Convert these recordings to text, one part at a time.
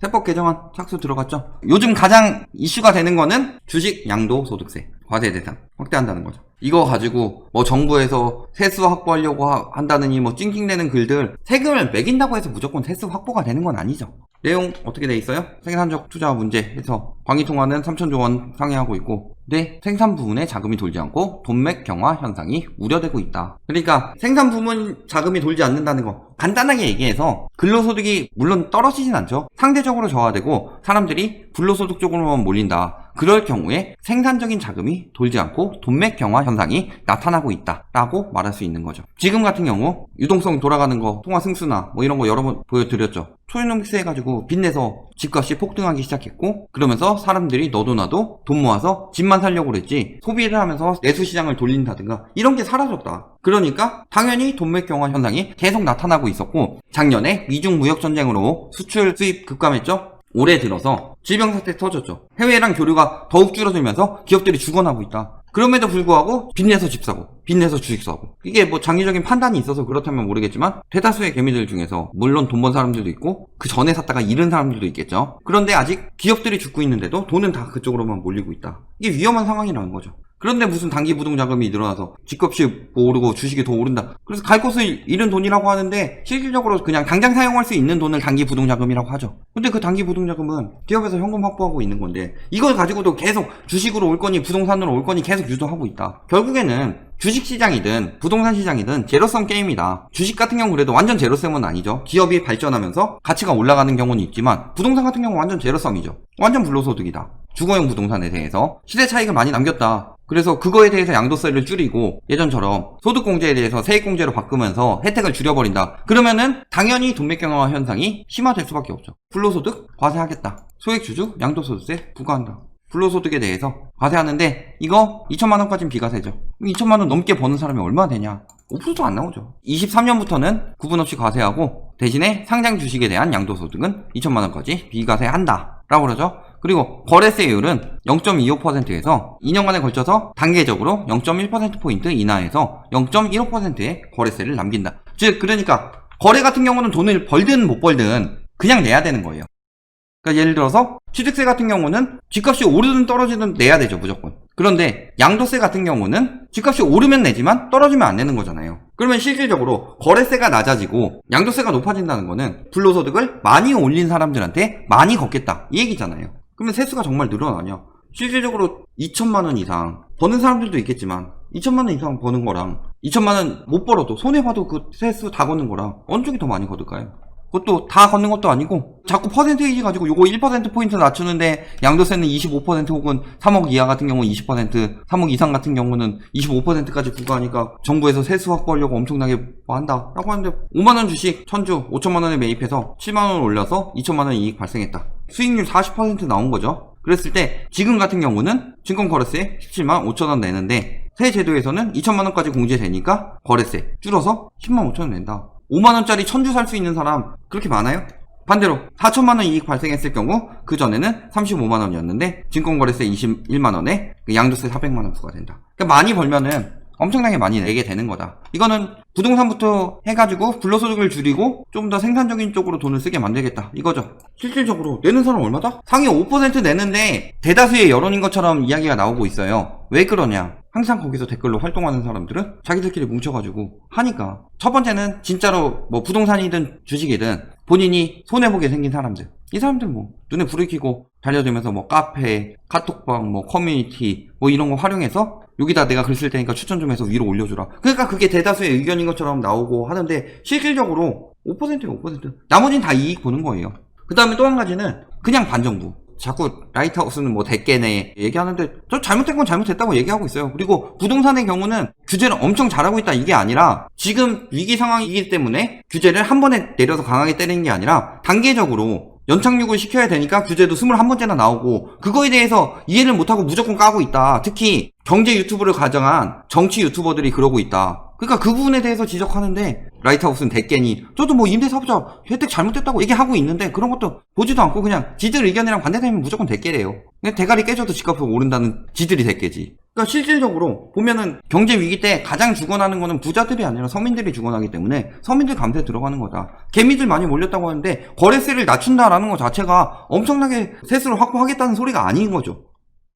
세법 개정안 착수 들어갔죠. 요즘 가장 이슈가 되는 거는 주식 양도소득세 과세 대상 확대한다는 거죠. 이거 가지고 뭐 정부에서 세수 확보하려고 한다느니 뭐 찡찡대는 글들, 세금을 매긴다고 해서 무조건 세수 확보가 되는 건 아니죠. 내용 어떻게 돼 있어요? 생산적 투자 문제에서 광의통화는 3천조 원 상회하고 있고, 근데 생산 부문에 자금이 돌지 않고 돈맥 경화 현상이 우려되고 있다. 그러니까 생산 부문 자금이 돌지 않는다는 거, 간단하게 얘기해서 근로소득이 물론 떨어지진 않죠. 상대적으로 저하되고 사람들이 불로소득 쪽으로만 몰린다. 그럴 경우에 생산적인 자금이 돌지 않고 돈맥 경화 현상이 나타나고 있다라고 말할 수 있는 거죠. 지금 같은 경우 유동성 돌아가는 거, 통화 승수나 뭐 이런 거 여러 번 보여드렸죠. 초유농세 해가지고 빚내서 집값이 폭등하기 시작했고, 그러면서 사람들이 너도 나도 돈 모아서 집만 살려고 그랬지 소비를 하면서 내수시장을 돌린다든가 이런 게 사라졌다. 그러니까 당연히 돈맥 경화 현상이 계속 나타나고 있었고, 작년에 미중 무역 전쟁으로 수출 수입 급감했죠. 올해 들어서 질병사태 터졌죠. 해외랑 교류가 더욱 줄어들면서 기업들이 죽어나고 있다. 그럼에도 불구하고 빚내서 집 사고 빚내서 주식 사고, 이게 뭐 장기적인 판단이 있어서 그렇다면 모르겠지만 대다수의 개미들 중에서 물론 돈 번 사람들도 있고 그 전에 샀다가 잃은 사람들도 있겠죠. 그런데 아직 기업들이 죽고 있는데도 돈은 다 그쪽으로만 몰리고 있다. 이게 위험한 상황이라는 거죠. 그런데 무슨 단기 부동 자금이 늘어나서 집값이 오르고 주식이 더 오른다. 그래서 갈 곳을 잃은 돈이라고 하는데 실질적으로 그냥 당장 사용할 수 있는 돈을 단기 부동 자금이라고 하죠. 근데 그 단기 부동 자금은 기업에서 현금 확보하고 있는 건데 이걸 가지고도 계속 주식으로 올 거니 부동산으로 올 거니 계속 유도하고 있다. 결국에는 주식시장이든 부동산 시장이든 제로섬 게임이다. 주식 같은 경우 그래도 완전 제로섬은 아니죠. 기업이 발전하면서 가치가 올라가는 경우는 있지만 부동산 같은 경우 완전 제로섬이죠. 완전 불로소득이다. 주거용 부동산에 대해서 시세 차익을 많이 남겼다. 그래서 그거에 대해서 양도세를 줄이고 예전처럼 소득공제에 대해서 세액공제로 바꾸면서 혜택을 줄여버린다. 그러면은 당연히 돈맥 경화 현상이 심화될 수밖에 없죠. 불로소득 과세하겠다. 소액주주 양도소득세 부과한다. 불로소득에 대해서 과세하는데 이거 2천만원까지는 비과세죠. 2천만원 넘게 버는 사람이 얼마나 되냐? 5%도 안 나오죠. 23년부터는 구분 없이 과세하고 대신에 상장 주식에 대한 양도소득은 2천만원까지 비과세한다 라고 그러죠. 그리고 거래세율은 0.25%에서 2년간에 걸쳐서 단계적으로 0.1%포인트 인하해서 0.15%의 거래세를 남긴다. 즉 그러니까 거래 같은 경우는 돈을 벌든 못 벌든 그냥 내야 되는 거예요. 그러니까 예를 들어서 취득세 같은 경우는 집값이 오르든 떨어지든 내야 되죠, 무조건. 그런데 양도세 같은 경우는 집값이 오르면 내지만 떨어지면 안 내는 거잖아요. 그러면 실질적으로 거래세가 낮아지고 양도세가 높아진다는 거는 불로소득을 많이 올린 사람들한테 많이 걷겠다 이 얘기잖아요. 그러면 세수가 정말 늘어나냐? 실질적으로 2천만원 이상 버는 사람들도 있겠지만 2천만원 이상 버는 거랑 2천만원 못 벌어도 손해봐도 그 세수 다 걷는 거랑 어느 쪽이 더 많이 걷을까요? 그것도 다 걷는 것도 아니고 자꾸 퍼센테이지 가지고 요거 1%포인트 낮추는데 양도세는 25% 혹은 3억 이하 같은 경우는 20%, 3억 이상 같은 경우는 25%까지 부과하니까 정부에서 세수 확보하려고 엄청나게 뭐 한다 라고 하는데 5만원 주식 1000주 5천만원에 매입해서 7만원 올려서 2천만원 이익 발생했다. 수익률 40% 나온 거죠. 그랬을 때 지금 같은 경우는 증권거래세 17만 5천원 내는데 새 제도에서는 2천만원까지 공제되니까 거래세 줄어서 10만 5천원 낸다. 5만원짜리 1000주 살 수 있는 사람 그렇게 많아요? 반대로 4천만원 이익 발생했을 경우 그 전에는 35만원이었는데 증권거래세 21만원에 양도세 400만원 부과된다. 그러니까 많이 벌면은 엄청나게 많이 내게 되는 거다. 이거는 부동산부터 해가지고 불로소득을 줄이고 좀 더 생산적인 쪽으로 돈을 쓰게 만들겠다 이거죠. 실질적으로 내는 사람 얼마다? 상위 5% 내는데 대다수의 여론인 것처럼 이야기가 나오고 있어요. 왜 그러냐? 항상 거기서 댓글로 활동하는 사람들은 자기들끼리 뭉쳐가지고 하니까. 첫 번째는 진짜로 뭐 부동산이든 주식이든 본인이 손해보게 생긴 사람들, 이 사람들 뭐 눈에 불을 켜고 달려들면서 뭐 카페, 카톡방, 뭐 커뮤니티 뭐 이런 거 활용해서 여기다 내가 글 쓸 테니까 추천 좀 해서 위로 올려주라. 그러니까 그게 대다수의 의견인 것처럼 나오고 하는데 실질적으로 5%예요. 5%. 나머지는 다 이익 보는 거예요. 그 다음에 또 한 가지는 그냥 반정부. 자꾸 라이트하우스는 뭐 대깨네 얘기하는데 저 잘못된 건 잘못했다고 얘기하고 있어요. 그리고 부동산의 경우는 규제를 엄청 잘하고 있다 이게 아니라 지금 위기 상황이기 때문에 규제를 한 번에 내려서 강하게 때리는 게 아니라 단계적으로 연착륙을 시켜야 되니까 규제도 21번째나 나오고 그거에 대해서 이해를 못하고 무조건 까고 있다. 특히 경제 유튜브를 가정한 정치 유튜버들이 그러고 있다. 그러니까 그 부분에 대해서 지적하는데 라이트하우스는 대깨니 저도 뭐 임대사업자 혜택 잘못됐다고 얘기하고 있는데 그런 것도 보지도 않고 그냥 지들 의견이랑 반대되면 무조건 대깨래요. 그냥 대가리 깨져도 집값이 오른다는 지들이 대깨지. 그러니까 실질적으로 보면은 경제 위기 때 가장 죽어나는 거는 부자들이 아니라 서민들이 죽어나기 때문에 서민들 감세에 들어가는 거다. 개미들 많이 몰렸다고 하는데 거래세를 낮춘다라는 것 자체가 엄청나게 세수를 확보하겠다는 소리가 아닌 거죠.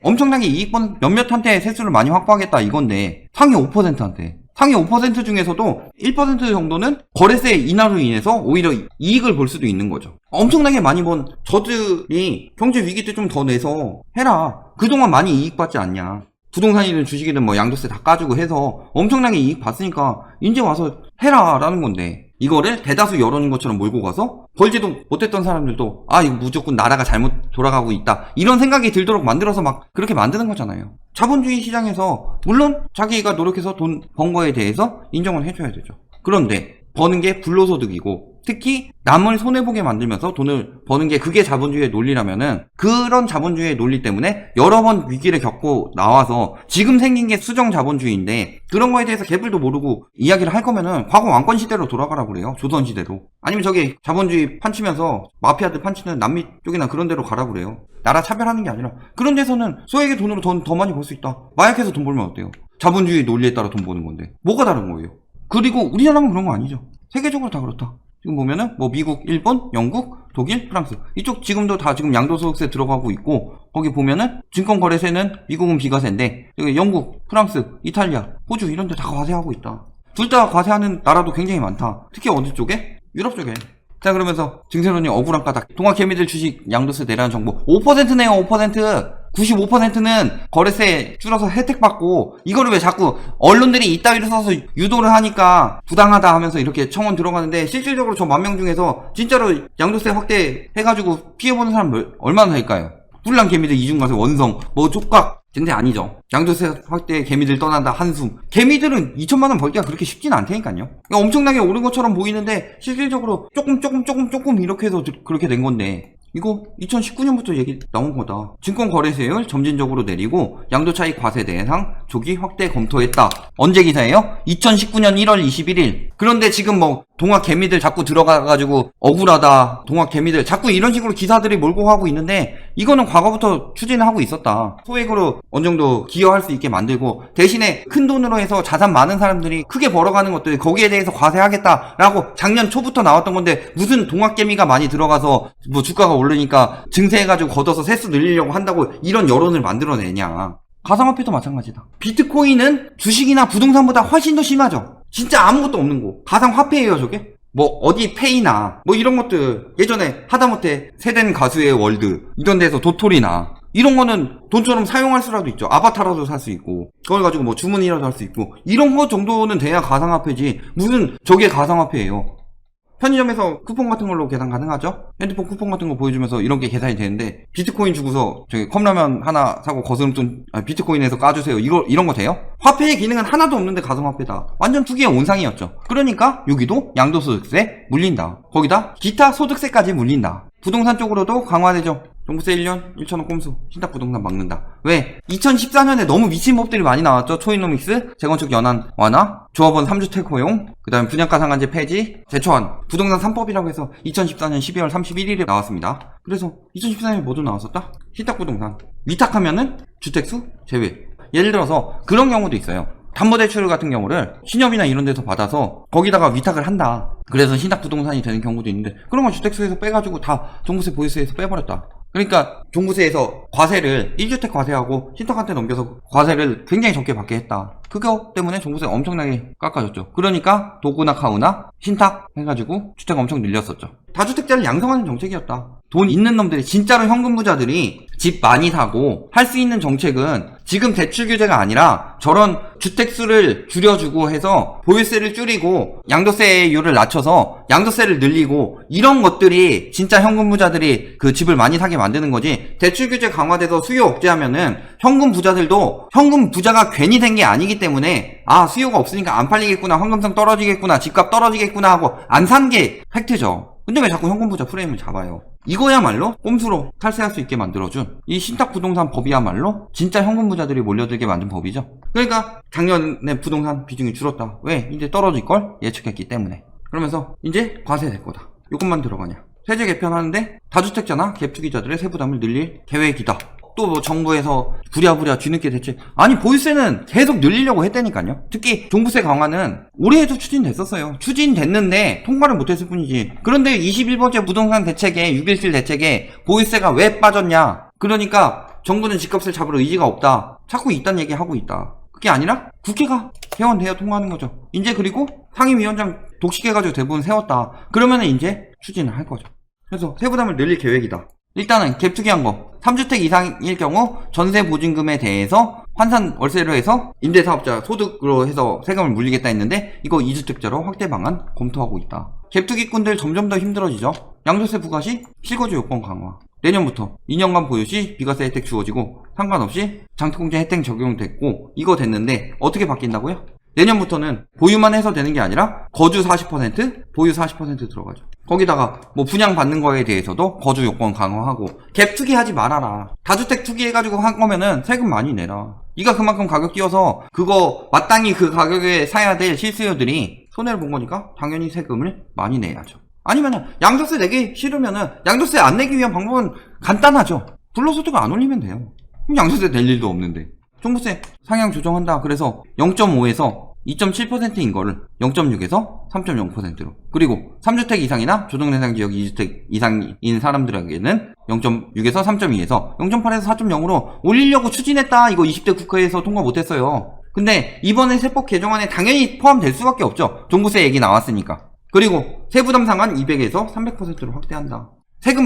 엄청나게 이익번 몇몇한테 세수를 많이 확보하겠다 이건데 상위 5%한테 상위 5% 중에서도 1% 정도는 거래세 인하로 인해서 오히려 이익을 볼 수도 있는 거죠. 엄청나게 많이 번 저들이 경제 위기 때 좀 더 내서 해라. 그동안 많이 이익 받지 않냐. 부동산이든 주식이든 뭐 양도세 다 까주고 해서 엄청나게 이익 봤으니까 이제 와서 해라 라는 건데 이거를 대다수 여론인 것처럼 몰고 가서 벌지도 못했던 사람들도 아 이거 무조건 나라가 잘못 돌아가고 있다 이런 생각이 들도록 만들어서 막 그렇게 만드는 거잖아요. 자본주의 시장에서 물론 자기가 노력해서 돈 번 거에 대해서 인정을 해줘야 되죠. 그런데 버는 게 불로소득이고 특히 남을 손해보게 만들면서 돈을 버는 게 그게 자본주의의 논리라면은 그런 자본주의의 논리 때문에 여러 번 위기를 겪고 나와서 지금 생긴 게 수정 자본주의인데 그런 거에 대해서 개불도 모르고 이야기를 할 거면은 과거 왕권 시대로 돌아가라고 그래요. 조선 시대로. 아니면 저기 자본주의 판치면서 마피아들 판치는 남미 쪽이나 그런 데로 가라고 그래요. 나라 차별하는 게 아니라 그런 데서는 소액의 돈으로 더 많이 벌 수 있다. 마약해서 돈 벌면 어때요? 자본주의 논리에 따라 돈 버는 건데 뭐가 다른 거예요? 그리고 우리나라만 그런 거 아니죠. 세계적으로 다 그렇다. 지금 보면은 뭐 미국, 일본, 영국, 독일, 프랑스 이쪽 지금도 다 지금 양도소득세 들어가고 있고 거기 보면은 증권거래세는 미국은 비과세인데 여기 영국, 프랑스, 이탈리아, 호주 이런 데 다 과세하고 있다. 둘 다 과세하는 나라도 굉장히 많다. 특히 어디 쪽에? 유럽 쪽에. 자 그러면서 증세론이 억울한 까닭 동학개미들 주식 양도세 내라는 정보 5%네요. 5%. 95%는 거래세 줄어서 혜택받고 이거를 왜 자꾸 언론들이 이따위로 써서 유도를 하니까 부당하다 하면서 이렇게 청원 들어가는데 실질적으로 저 10,000명 중에서 진짜로 양도세 확대해가지고 피해보는 사람 얼마나 될까요? 뿔난 개미들 이중과세 원성 뭐 족각 근데 아니죠. 양도세 확대 개미들 떠난다 한숨. 개미들은 2천만 원 벌기가 그렇게 쉽진 않다니까요. 그러니까 엄청나게 오른 것처럼 보이는데 실질적으로 조금 이렇게 해서 그렇게 된 건데 이거 2019년부터 얘기 나온 거다. 증권거래세율 점진적으로 내리고 양도차익 과세 대상 조기 확대 검토했다. 언제 기사예요? 2019년 1월 21일. 그런데 지금 뭐 동학개미들 자꾸 들어가가지고 억울하다. 동학개미들 자꾸 이런 식으로 기사들이 몰고 가고 있는데 이거는 과거부터 추진을 하고 있었다. 소액으로 어느 정도 기여할 수 있게 만들고 대신에 큰 돈으로 해서 자산 많은 사람들이 크게 벌어가는 것들 거기에 대해서 과세하겠다라고 작년 초부터 나왔던 건데 무슨 동학개미가 많이 들어가서 뭐 주가가 오르니까 증세해가지고 걷어서 세수 늘리려고 한다고 이런 여론을 만들어내냐. 가상화폐도 마찬가지다. 비트코인은 주식이나 부동산보다 훨씬 더 심하죠. 진짜 아무것도 없는 거. 가상화폐예요 저게. 뭐 어디 페이나 뭐 이런 것들 예전에 하다못해 세된 가수의 월드 이런 데서 도토리나 이런 거는 돈처럼 사용할 수라도 있죠. 아바타라도 살 수 있고 그걸 가지고 뭐 주문이라도 할 수 있고 이런 거 정도는 돼야 가상화폐지 무슨 저게 가상화폐예요. 편의점에서 쿠폰 같은 걸로 계산 가능하죠? 핸드폰 쿠폰 같은 거 보여주면서 이런 게 계산이 되는데 비트코인 주고서 저기 컵라면 하나 사고 거스름돈 비트코인에서 까주세요. 이런 거 돼요? 화폐의 기능은 하나도 없는데 가상화폐다. 완전 투기의 온상이었죠. 그러니까 여기도 양도소득세 물린다. 거기다 기타 소득세까지 물린다. 부동산 쪽으로도 강화되죠. 종부세 1년 1천원 꼼수 신탁부동산 막는다. 왜? 2014년에 너무 미친 법들이 많이 나왔죠. 초이노믹스, 재건축 연한 완화, 조합원 3주택 허용, 그 다음에 분양가 상한제 폐지, 재초안, 부동산 3법이라고 해서 2014년 12월 31일에 나왔습니다. 그래서 2014년에 뭐도 나왔었다? 신탁부동산 위탁하면은 주택수 제외. 예를 들어서 그런 경우도 있어요. 담보대출 같은 경우를 신협이나 이런 데서 받아서 거기다가 위탁을 한다. 그래서 신탁부동산이 되는 경우도 있는데 그런 건 주택수에서 빼가지고 다 종부세 보유세에서 빼버렸다. 그러니까 종부세에서 과세를 1주택 과세하고 신탁한테 넘겨서 과세를 굉장히 적게 받게 했다. 그거 때문에 종부세 엄청나게 깎아줬죠. 그러니까 도구나 카우나 신탁 해가지고 주택 엄청 늘렸었죠. 다주택자를 양성하는 정책이었다. 돈 있는 놈들이 진짜로 현금 부자들이 집 많이 사고 할 수 있는 정책은 지금 대출 규제가 아니라 저런 주택수를 줄여주고 해서 보유세를 줄이고 양도세율을 낮춰서 양도세를 늘리고 이런 것들이 진짜 현금 부자들이 그 집을 많이 사게 만드는 거지. 대출 규제 강화돼서 수요 억제하면은 현금 부자들도 현금 부자가 괜히 된 게 아니기 때문에 아 수요가 없으니까 안 팔리겠구나, 황금성 떨어지겠구나, 집값 떨어지겠구나 하고 안 산 게 팩트죠. 근데 왜 자꾸 현금 부자 프레임을 잡아요? 이거야말로 꼼수로 탈세할 수 있게 만들어준 이 신탁부동산 법이야말로 진짜 현금 부자들이 몰려들게 만든 법이죠. 그러니까 작년에 부동산 비중이 줄었다. 왜? 이제 떨어질걸 예측했기 때문에. 그러면서 이제 과세 될 거다. 이것만 들어가냐. 세제 개편하는데 다주택자나 갭투기자들의 세부담을 늘릴 계획이다. 또 뭐 정부에서 부랴부랴 뒤늦게 대책. 아니 보유세는 계속 늘리려고 했다니까요. 특히 종부세 강화는 올해에도 추진됐었어요. 추진됐는데 통과를 못했을 뿐이지. 그런데 21번째 부동산 대책에 6.17 대책에 보유세가 왜 빠졌냐. 그러니까 정부는 집값을 잡을 의지가 없다. 자꾸 이딴 얘기 하고 있다. 그게 아니라 국회가 개원되어 통과하는 거죠. 이제 그리고 상임위원장 독식해가지고 대부분 세웠다. 그러면은 이제 추진을 할 거죠. 그래서 세부담을 늘릴 계획이다. 일단은 갭투기한 거 3주택 이상일 경우 전세 보증금에 대해서 환산 월세로 해서 임대사업자 소득으로 해서 세금을 물리겠다 했는데 이거 2주택자로 확대 방안 검토하고 있다. 갭투기꾼들 점점 더 힘들어지죠. 양도세 부과 시 실거주 요건 강화. 내년부터 2년간 보유 시 비과세 혜택 주어지고 상관없이 장기공제 혜택 적용됐고 이거 됐는데 어떻게 바뀐다고요? 내년부터는 보유만 해서 되는 게 아니라 거주 40%, 보유 40% 들어가죠. 거기다가 뭐 분양받는 거에 대해서도 거주 요건 강화하고 갭 투기하지 말아라. 다주택 투기해가지고 한 거면은 세금 많이 내라. 네가 그만큼 가격 띄워서 그거 마땅히 그 가격에 사야 될 실수요들이 손해를 본 거니까 당연히 세금을 많이 내야죠. 아니면은 양도세 내기 싫으면은 양도세 안 내기 위한 방법은 간단하죠. 불로소득을 안 올리면 돼요. 그럼 양도세 낼 일도 없는데. 종부세 상향 조정한다. 그래서 0.5에서 2.7%인 거를 0.6에서 3.0%로. 그리고 3주택 이상이나 조정대상 지역 2주택 이상인 사람들에게는 0.6에서 3.2에서 0.8에서 4.0으로 올리려고 추진했다. 이거 20대 국회에서 통과 못했어요. 근데 이번에 세법 개정안에 당연히 포함될 수밖에 없죠. 종부세 얘기 나왔으니까. 그리고 세부담 상한 200에서 300%로 확대한다.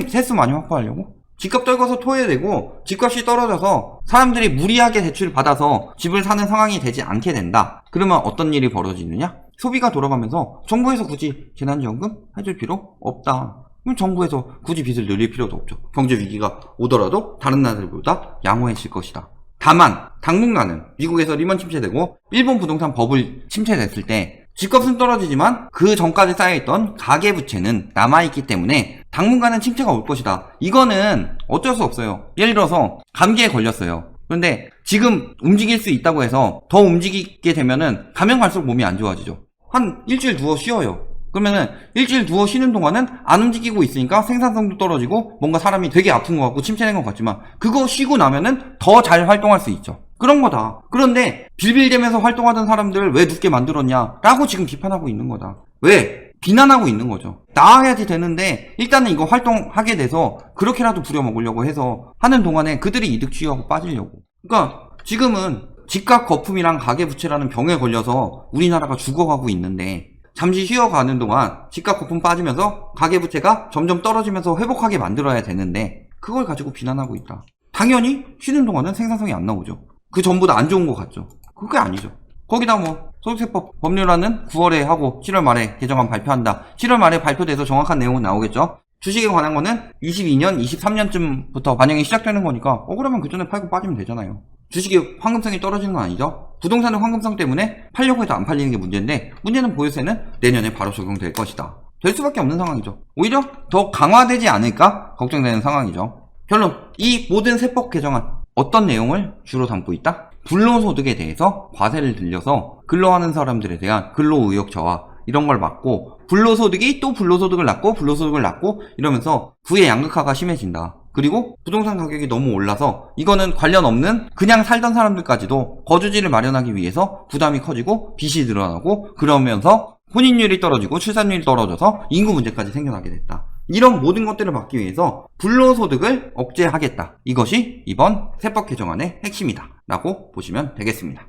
세수 많이 확보하려고? 집값 떨궈서 토해내고 집값이 떨어져서 사람들이 무리하게 대출을 받아서 집을 사는 상황이 되지 않게 된다. 그러면 어떤 일이 벌어지느냐? 소비가 돌아가면서 정부에서 굳이 재난지원금 해줄 필요 없다. 그럼 정부에서 굳이 빚을 늘릴 필요도 없죠. 경제 위기가 오더라도 다른 나라들보다 양호해질 것이다. 다만 당분간은 미국에서 리먼 침체되고 일본 부동산 버블 침체됐을 때 집값은 떨어지지만 그 전까지 쌓여있던 가계부채는 남아있기 때문에 당분간은 침체가 올 것이다. 이거는 어쩔 수 없어요. 예를 들어서 감기에 걸렸어요. 그런데 지금 움직일 수 있다고 해서 더 움직이게 되면은 가면 갈수록 몸이 안 좋아지죠. 한 일주일 두어 쉬어요. 그러면은 일주일 두어 쉬는 동안은 안 움직이고 있으니까 생산성도 떨어지고 뭔가 사람이 되게 아픈 것 같고 침체된 것 같지만 그거 쉬고 나면은 더 잘 활동할 수 있죠. 그런 거다. 그런데 빌빌대면서 활동하던 사람들 왜 눕게 만들었냐 라고 지금 비판하고 있는 거다. 왜? 비난하고 있는 거죠. 나아야지 되는데 일단은 이거 활동하게 돼서 그렇게라도 부려먹으려고 해서 하는 동안에 그들이 이득 취하고 빠지려고. 그러니까 지금은 집값 거품이랑 가계부채라는 병에 걸려서 우리나라가 죽어가고 있는데 잠시 쉬어가는 동안 집값 거품 빠지면서 가계부채가 점점 떨어지면서 회복하게 만들어야 되는데 그걸 가지고 비난하고 있다. 당연히 쉬는 동안은 생산성이 안 나오죠. 그 전보다 안 좋은 것 같죠. 그게 아니죠. 거기다 뭐 소득세법 법률안은 9월에 하고 7월 말에 개정안 발표한다. 7월 말에 발표돼서 정확한 내용은 나오겠죠. 주식에 관한 거는 22년, 23년쯤부터 반영이 시작되는 거니까 그러면 그 전에 팔고 빠지면 되잖아요. 주식의 황금성이 떨어지는 건 아니죠. 부동산은 황금성 때문에 팔려고 해도 안 팔리는 게 문제인데 문제는 보유세는 내년에 바로 적용될 것이다. 될 수밖에 없는 상황이죠. 오히려 더 강화되지 않을까 걱정되는 상황이죠. 결론, 이 모든 세법 개정안 어떤 내용을 주로 담고 있다? 불로소득에 대해서 과세를 들려서 근로하는 사람들에 대한 근로의욕 저하 이런 걸 막고 불로소득이 또 불로소득을 낳고 이러면서 부의 양극화가 심해진다. 그리고 부동산 가격이 너무 올라서 이거는 관련 없는 그냥 살던 사람들까지도 거주지를 마련하기 위해서 부담이 커지고 빚이 늘어나고 그러면서 혼인율이 떨어지고 출산율이 떨어져서 인구 문제까지 생겨나게 됐다. 이런 모든 것들을 막기 위해서 불로소득을 억제하겠다. 이것이 이번 세법 개정안의 핵심이다 라고 보시면 되겠습니다.